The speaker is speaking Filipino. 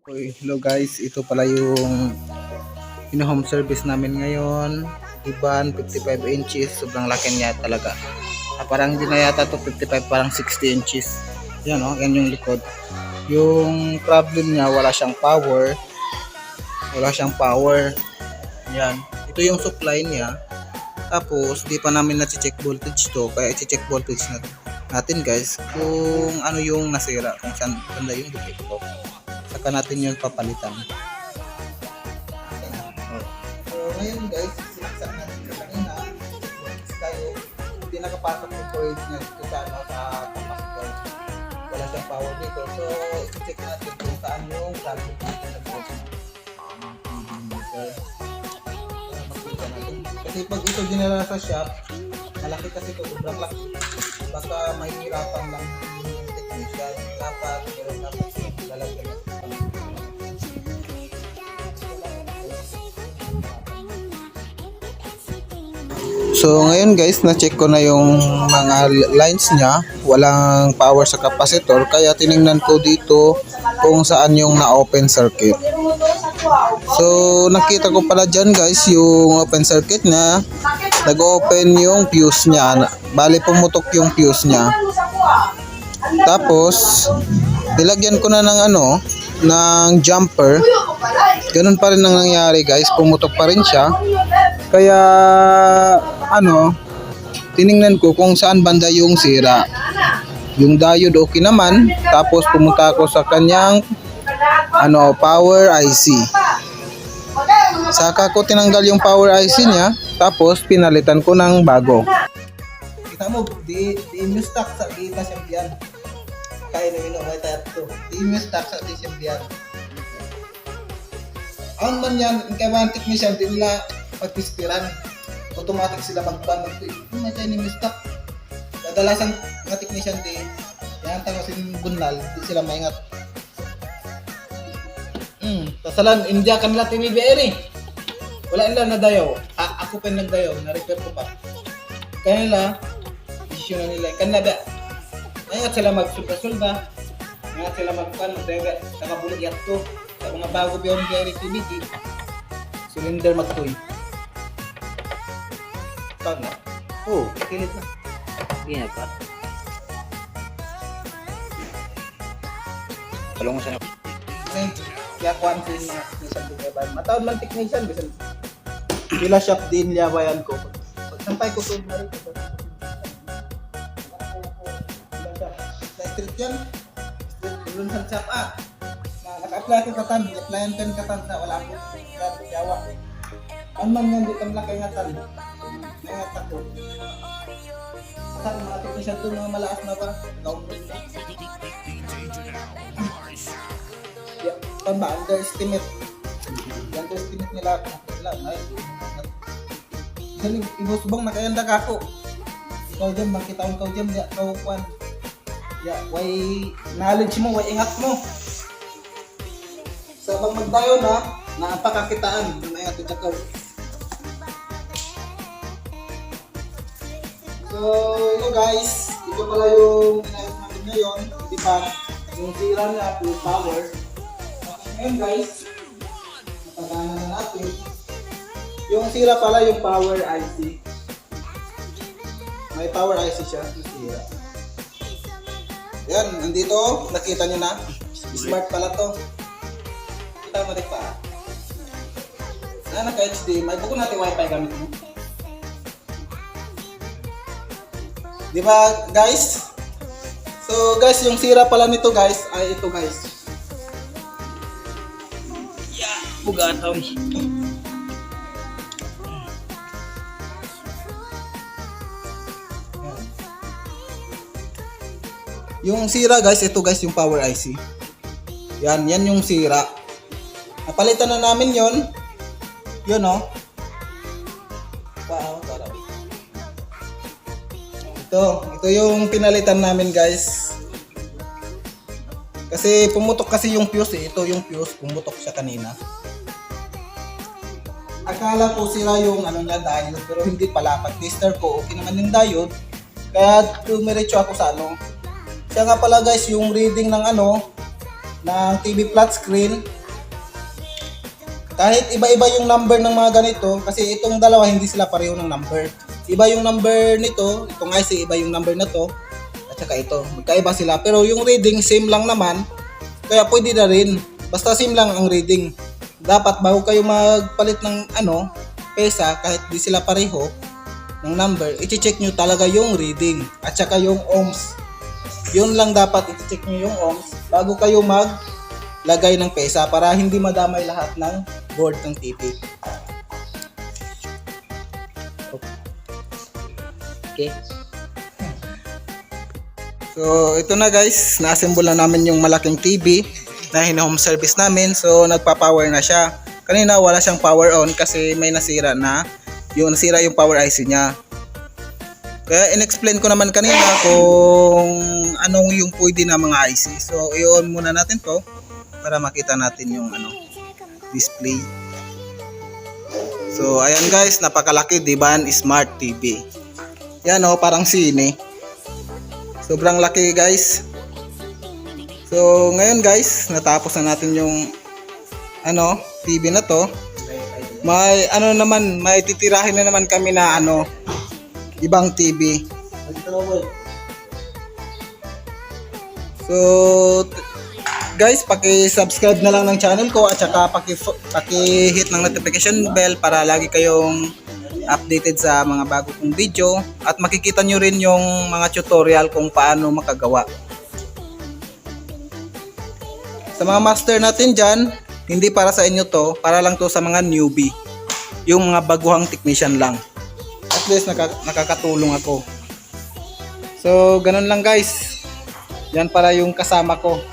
Okay, hello guys, ito pala yung home service namin ngayon. Iban 55 inches, sobrang laki niya talaga. Parang hindi na yata to 55, parang 60 inches. Yan o, yan yung likod. Yung problem niya, wala siyang power. Wala siyang power. Yan, ito yung supply niya. Tapos, di pa namin na-check voltage to, kaya i-check voltage natin guys kung ano yung nasira, kung saan banda yung defecto. Saka natin yung papalitan. So ngayon guys, sinaksak natin ito kanina. Tayo, hindi nakapasok yung coils niya dito sa capacitor. Wala siyang power dito. So i-check natin kung saan yung plug-in natin sa board. Kasi pag ito dinala sa shop, malaki kasi ito, sobrang laki. Baka mahihirapan lang yung technician. Dapat lalagyan natin. So ngayon guys, na-check ko na yung mga lines niya, walang power sa capacitor, kaya tiningnan ko dito kung saan yung na-open circuit. So nakita ko pala dyan guys, yung open circuit niya, nag-open yung fuse niya, bali pumutok yung fuse niya. Tapos nilagyan ko na ng jumper, ganun pa rin ang nangyari guys, pumutok pa rin siya. Kaya tiningnan ko kung saan banda yung sira. Yung diode okay naman, tapos pumunta ako sa kanyang power IC. Saka ko tinanggal yung power IC niya, tapos pinalitan ko ng bago. Kita mo, di stock sa kita siyang kaya na may tayo to. Di stock sa siyang ang man yan, kaya mga technician, di nila pagpispiran. Automatic sila magban ito. May tayo ni stock. Kadalasan mga technician di, yan tangasin bunal, di sila maingat. Kasalan, India kanila tiniberi. Wala nila na dayaw. Ako pa nagdayaw, na-repair ko pa. Kaya nila, desisyon na nila. Kanila da, maingat sila magsulda-sulda. Maingat sila magpan, magdayaw. Nakabulit yato. Sa mga bago beyond activity, cylinder magtoy. Pag na? Oo, kilit na. Hindi na pa. Talong mo siya na. Okay, kaya kuhan sa mga technician din kayo. Matawad man technician, bisan sila shop din liyabayan ko. Pagsampay ko ito na rin. Na-street yan. Street, sa shop naka-apply ko katan, applyan kan katan sa wala ko yawa. Ang man yan di kan lakay ngatan. Ngayon ako. Sa mga technician to mga malakas na pa. Kan ba underestimate. Underestimate nila ay. Dali ibusbong nakayanda ka ako. Ikaw diyan makitaon ka diyan ya kau kwan. Ya, way knowledge mo, way ingat mo. Sa pag magdayo na, napakakitaan may ato takaw. So, hello guys, ito pala yung inayos namin ngayon, di ba? Yung sira niya, full power. Ngayon guys, mataganan na natin. Yung sira pala yung power IC. May power IC siya, yung sira. Yan, nandito, nakita nyo na. Smart pala to. Kita mo rin pa. Naka-HDMI. Buko natin wifi gamit mo. Di ba guys? So guys, yung sira pala nito guys, ay ito guys. Yeah, bugataw ni. Yung sira guys, ito guys yung power IC. Yan yung sira. Napalitan na namin yon. Yun o. Wow, tara. Ito yung pinalitan namin guys. Kasi pumutok kasi yung fuse eh. Ito yung fuse, pumutok siya kanina. Akala ko sira yung niya diode, pero hindi pala. Pag-tester ko, okay naman yung diode. Kaya tumiretso ako sa Siya nga pala guys, yung reading ng ng TV flat screen. Kahit iba-iba yung number ng mga ganito, kasi itong dalawa hindi sila pareho ng number. Iba yung number nito, itong IC iba yung number na to, at saka ito, magkaiba sila. Pero yung reading same lang naman, kaya pwede na rin. Basta same lang ang reading. Dapat bago kayo magpalit ng pesa, kahit di sila pareho ng number, i-check nyo talaga yung reading at saka yung ohms. Yun lang dapat, i-check nyo yung ohms bago kayo maglagay ng pesa para hindi madamay lahat ng board ng TV. Okay. So ito na guys, na-assemble na namin yung malaking TV na home service namin. So nagpa-power na siya. Kanina wala siyang power on kasi may nasira yung power IC niya. Kaya in-explain ko naman kanina kung anong yung pwede na mga IC. So i-on muna natin to para makita natin yung display. So ayan guys, napakalaki, diba? Smart TV. Yan parang sine. Sobrang laki guys. So ngayon guys, natapos na natin yung TV na to. May may titirahin na naman kami na ibang TV. So guys, paki-subscribe na lang ng channel ko at saka paki-hit ng notification bell para lagi kayong updated sa mga bago kong video at makikita nyo rin yung mga tutorial kung paano makagawa. Sa mga master natin dyan, hindi para sa inyo to, para lang to sa mga newbie, yung mga baguhang technician lang. At least nakakatulong ako. So ganun lang guys, yan para yung kasama ko.